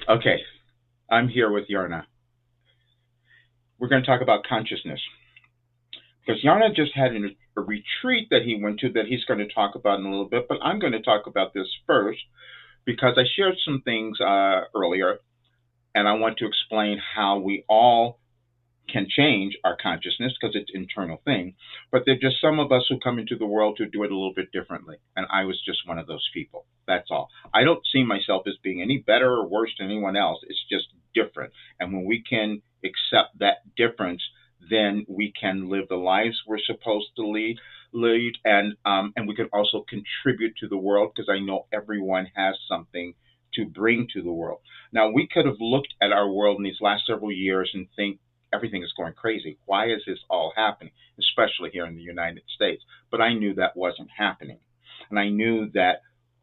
Okay, I'm here with Yarna. We're going to talk about consciousness because Yarna just had a retreat that he went to that he's going to talk about in a little bit, but I'm going to talk about this first because I shared some things earlier and I want to explain how we all can change our consciousness because it's an internal thing. But there's just some of us who come into the world to do it a little bit differently. And I was just one of those people. That's all. I don't see myself as being any better or worse than anyone else. It's just different. And when we can accept that difference, then we can live the lives we're supposed to lead, and we can also contribute to the world because I know everyone has something to bring to the world. Now we could have looked at our world in these last several years and think everything is going crazy. Why is this all happening, especially here in the United States? But I knew that wasn't happening. And I knew that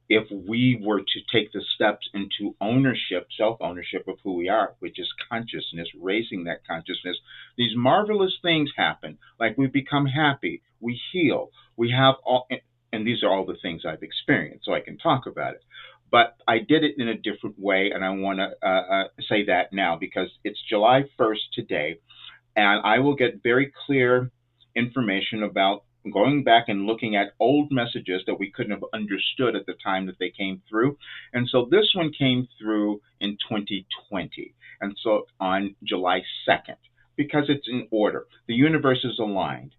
if we were to take the steps into ownership, self ownership of who we are, which is consciousness, raising that consciousness, these marvelous things happen. Like we become happy, we heal, we have all, and these are all the things I've experienced, so I can talk about it. But I did it in a different way, and I want to say that now because it's July 1st today, and I will get very clear information about going back and looking at old messages that we couldn't have understood at the time that they came through. And so this one came through in 2020, and so on July 2nd, because it's in order. The universe is aligned.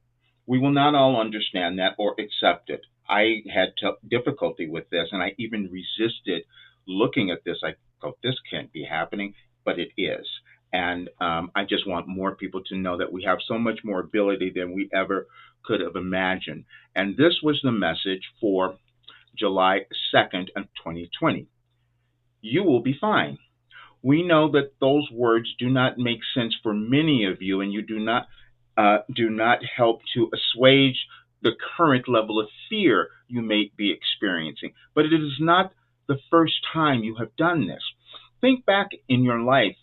We will not all understand that or accept it. I had difficulty with this, and I even resisted looking at this. I thought this can't be happening, but it is. And I just want more people to know that we have so much more ability than we ever could have imagined. And this was the message for July 2nd of 2020. You will be fine. We know that those words do not make sense for many of you, and you do not help to assuage the current level of fear you may be experiencing. But it is not the first time you have done this. Think back in your life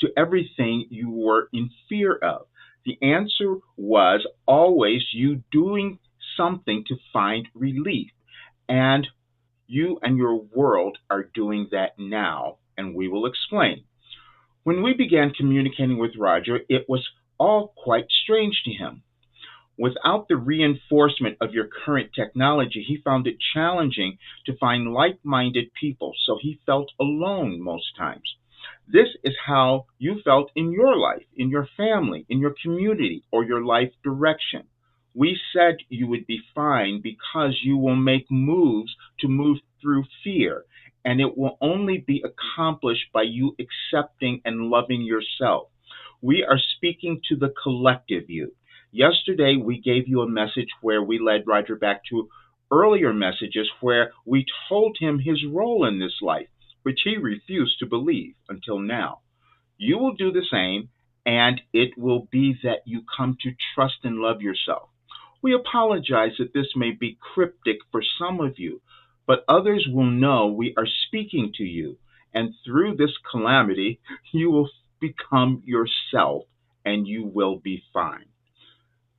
to everything you were in fear of. The answer was always you doing something to find relief. And you and your world are doing that now, and we will explain. When we began communicating with Roger, it was all quite strange to him. Without the reinforcement of your current technology, he found it challenging to find like minded people, so he felt alone most times. This is how you felt in your life, in your family, in your community, or your life direction. We said you would be fine because you will make moves to move through fear, and it will only be accomplished by you accepting and loving yourself. We are speaking to the collective you. Yesterday, we gave you a message where we led Roger back to earlier messages where we told him his role in this life, which he refused to believe until now. You will do the same, and it will be that you come to trust and love yourself. We apologize that this may be cryptic for some of you, but others will know we are speaking to you, and through this calamity, you will become yourself and you will be fine.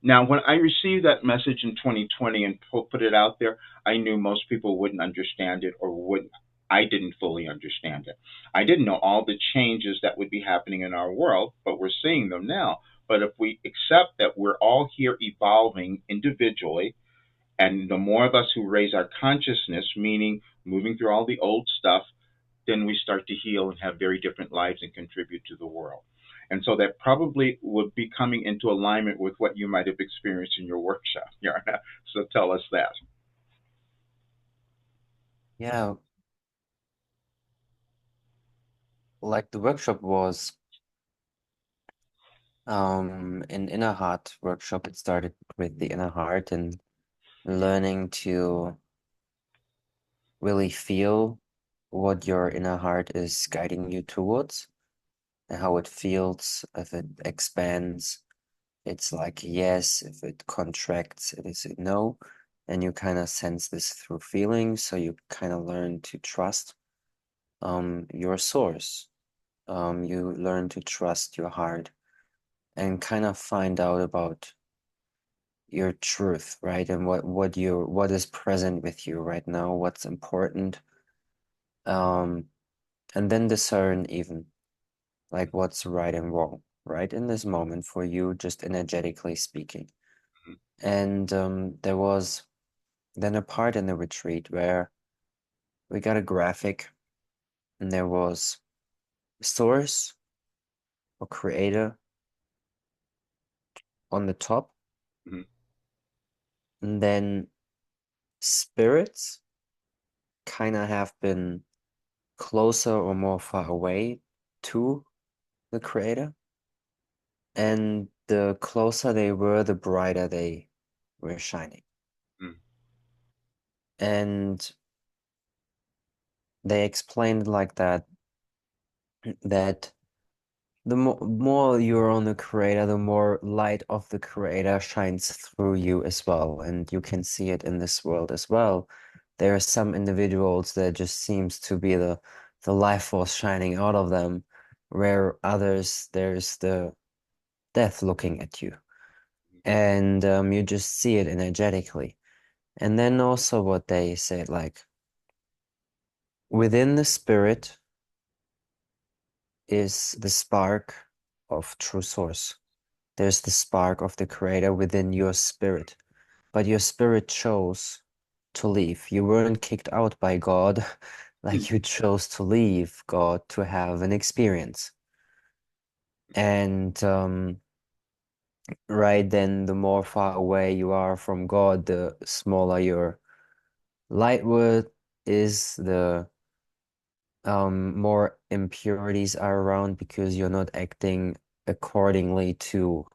Now, when I received that message in 2020 and put it out there, I knew most people wouldn't understand it or wouldn't. I didn't fully understand it. I didn't know all the changes that would be happening in our world, but we're seeing them now. But if we accept that we're all here evolving individually, and the more of us who raise our consciousness, meaning moving through all the old stuff, then we start to heal and have very different lives and contribute to the world. And so that probably would be coming into alignment with what you might have experienced in your workshop, Yarna. So tell us that. Yeah, like the workshop was an inner heart workshop. It started with the inner heart and learning to really feel what your inner heart is guiding you towards and how it feels. If it expands, it's like yes. If it contracts, it is a no. And you kind of sense this through feeling, so you kind of learn to trust your source. You learn to trust your heart and kind of find out about your truth, right? And what is present with you right now, what's important. Um, and then discern even like what's right and wrong, right in this moment for you, just energetically speaking. Mhm. And there was then a part in the retreat where we got a graphic and there was source or creator on the top, Mhm. and then spirits kind of have been closer or more far away to the creator. And the closer they were, the brighter they were shining. Mhm. And they explained like that the more you're on the creator, the more light of the creator shines through you as well. And you can see it in this world as well. There are some individuals that just seems to be the life force shining out of them, where others there's the death looking at you. And you just see it energetically. And then also what they said, like within the spirit is the spark of true source. There's the spark of the creator within your spirit, but your spirit chose to leave. You weren't kicked out by God, Mhm. like you chose to leave God to have an experience. And right then, the more far away you are from God, the smaller your light world is, the more impurities are around because you're not acting accordingly to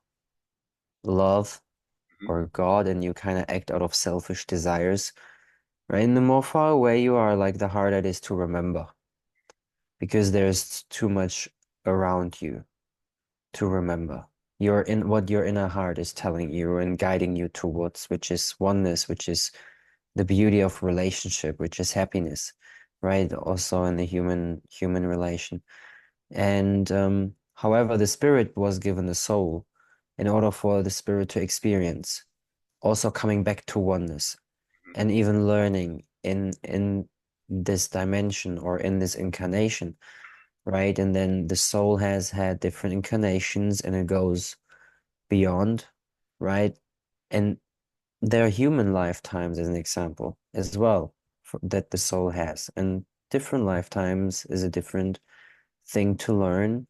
love Mhm. or God, and you kind of act out of selfish desires, right? And the more far away you are, like the harder it is to remember because there's too much around you to remember. You're in what your inner heart is telling you and guiding you towards, which is oneness, which is the beauty of relationship, which is happiness, right? Also in the human relation. And however, the spirit was given a soul in order for the spirit to experience, also coming back to oneness and even learning in this dimension or in this incarnation, right? And then the soul has had different incarnations and it goes beyond, right? And there are human lifetimes as an example as well that the soul has, and different lifetimes is a different thing to learn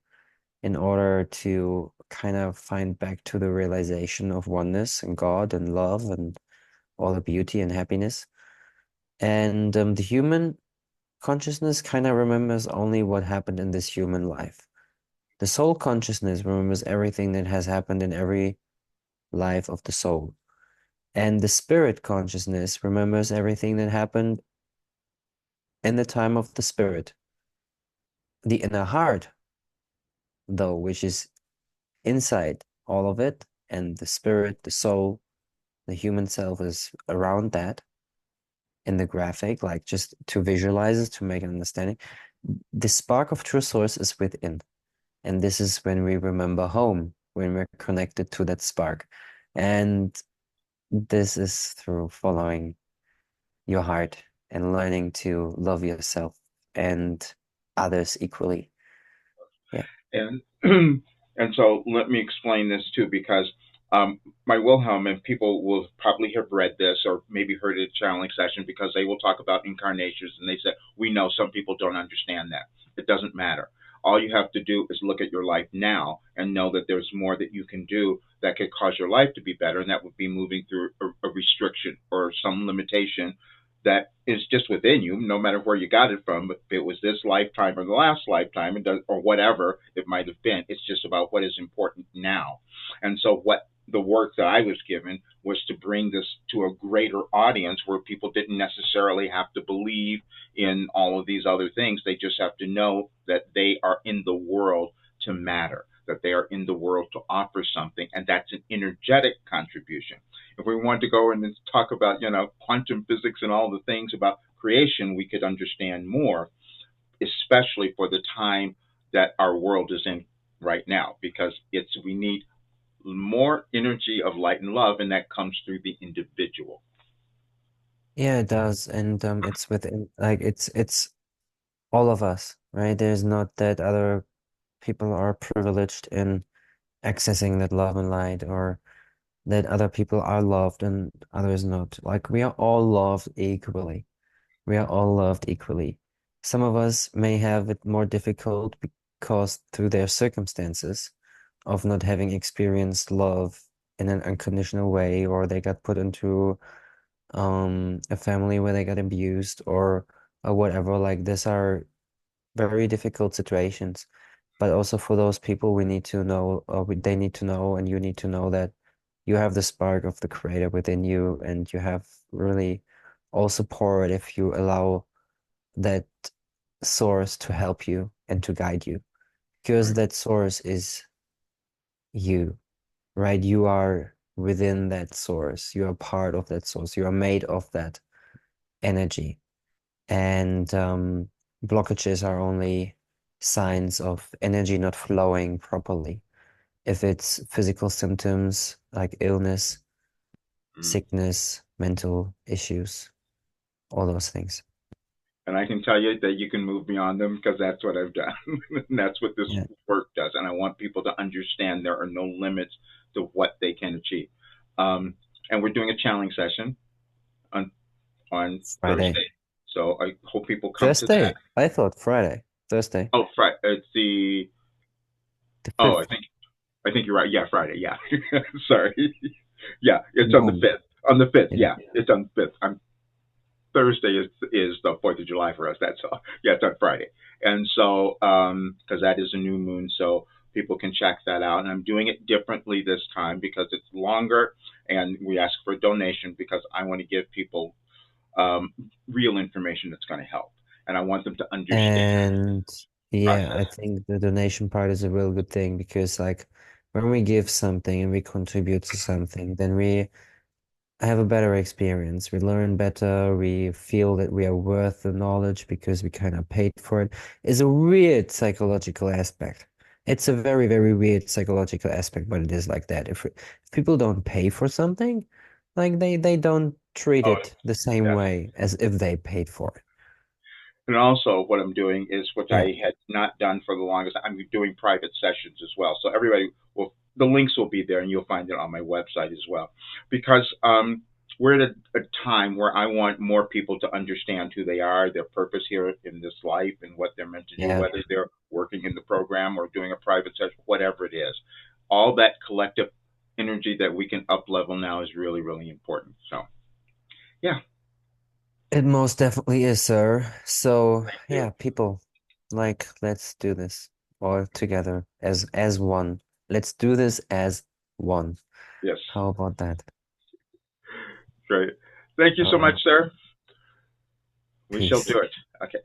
in order to kind of find back to the realization of oneness and God and love and all the beauty and happiness. And the human consciousness kind of remembers only what happened in this human life. The soul consciousness remembers everything that has happened in every life of the soul. And the spirit consciousness remembers everything that happened in the time of the spirit. The inner heart, though, which is inside all of it, and the spirit, the soul, the human self is around that in the graphic, like just to visualize it, to make an understanding. The spark of true source is within. And this is when we remember home, when we're connected to that spark. And this is through following your heart and learning to love yourself and others equally. Yeah. And and so let me explain this too, because my Wilhelm, and people will probably have read this or maybe heard it at channeling session, because they will talk about incarnations and they said, we know some people don't understand that. It doesn't matter. All you have to do is look at your life now and know that there's more that you can do that could cause your life to be better, and that would be moving through a restriction or some limitation that is just within you, no matter where you got it from. If it was this lifetime or the last lifetime, it does, or whatever it might have been. It's just about what is important now. And so, what the work that I was given was to bring this to a greater audience where people didn't necessarily have to believe in all of these other things. They just have to know that they are in the world to matter, that they are in the world to offer something, and that's an energetic contribution. If we wanted to go and talk about, quantum physics and all the things about creation, we could understand more, especially for the time that our world is in right now, because it's we need more energy of light and love, and that comes through the individual. Yeah, it does. And it's within like it's all of us, right? There's not that other people are privileged in accessing that love and light, or that other people are loved and others not. Like we are all loved equally. We are all loved equally. Some of us may have it more difficult because through their circumstances of not having experienced love in an unconditional way, or they got put into a family where they got abused or whatever. Like these are very difficult situations. But also for those people, we need to know, they need to know, and you need to know that you have the spark of the creator within you, and you have really all support if you allow that source to help you and to guide you. Because Right. that source is you, right? You are within that source. You are part of that source. You are made of that energy. And blockages are only signs of energy not flowing properly. If it's physical symptoms like illness, Mm. sickness, mental issues, all those things. And I can tell you that you can move beyond them because that's what I've done. And that's what this Yeah. work does. And I want people to understand there are no limits to what they can achieve. Um, and we're doing a challenge session on Friday. Thursday. So I hope people come to that. Thursday. I thought Friday. Thursday. Oh, Friday. It's the. The Oh, 5th. I think you're right. Yeah, Friday. Yeah. Sorry. Yeah, it's on the No. 5th. On the 5th. Yeah. Yeah, it's on the 5th. Thursday is the 4th of July for us. That's all. Yeah, it's on Friday, and so because that is a new moon, so people can check that out. And I'm doing it differently this time because it's longer, and we ask for a donation because I want to give people um, real information that's going to help, and I want them to understand And the yeah, process. I think the donation part is a real good thing because like when we give something and we contribute to something, then we have a better experience. We learn better. We feel that we are worth the knowledge because we kind of paid for it. It's a weird psychological aspect. It's a very, very weird psychological aspect, but it is like that. If people don't pay for something, like they don't treat Oh, it the same yeah. way as if they paid for it. And also, what I'm doing is, which Yeah, I had not done for the longest, I'm doing private sessions as well. So everybody will, the links will be there, and you'll find it on my website as well. Because we're at a time where I want more people to understand who they are, their purpose here in this life, and what they're meant to do, yeah. whether they're working in the program or doing a private session, whatever it is. All that collective energy that we can up level now is really, really important. So, yeah, It most definitely is, sir. So thank you. yeah, people, like let's do this all together as one. Let's do this as one. Yes, How about that? great. Thank you All so much, right. sir. We shall Peace. do it. Okay.